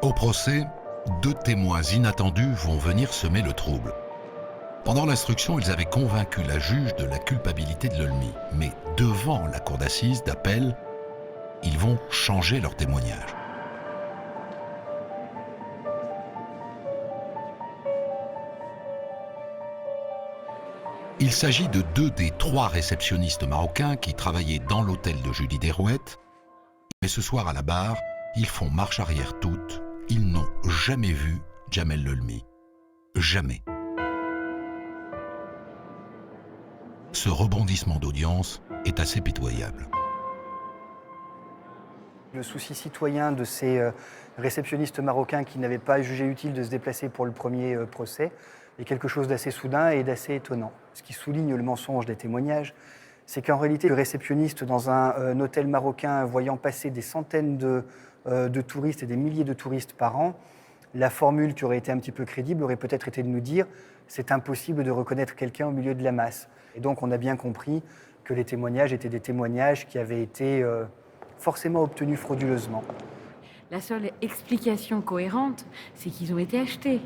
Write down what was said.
Au procès, deux témoins inattendus vont venir semer le trouble. Pendant l'instruction, ils avaient convaincu la juge de la culpabilité de Lelmy. Mais devant la cour d'assises d'appel, ils vont changer leur témoignage. Il s'agit de deux des trois réceptionnistes marocains qui travaillaient dans l'hôtel de Julie Derouet. Mais ce soir à la barre, ils font marche arrière toute. Ils n'ont jamais vu Jamel Lelmy. Jamais. Ce rebondissement d'audience est assez pitoyable. Le souci citoyen de ces réceptionnistes marocains qui n'avaient pas jugé utile de se déplacer pour le premier procès est quelque chose d'assez soudain et d'assez étonnant. Ce qui souligne le mensonge des témoignages, c'est qu'en réalité, le réceptionniste dans un hôtel marocain voyant passer des centaines de touristes et des milliers de touristes par an, la formule qui aurait été un petit peu crédible aurait peut-être été de nous dire « c'est impossible de reconnaître quelqu'un au milieu de la masse ». Et donc on a bien compris que les témoignages étaient des témoignages qui avaient été forcément obtenus frauduleusement. La seule explication cohérente, c'est qu'ils ont été achetés.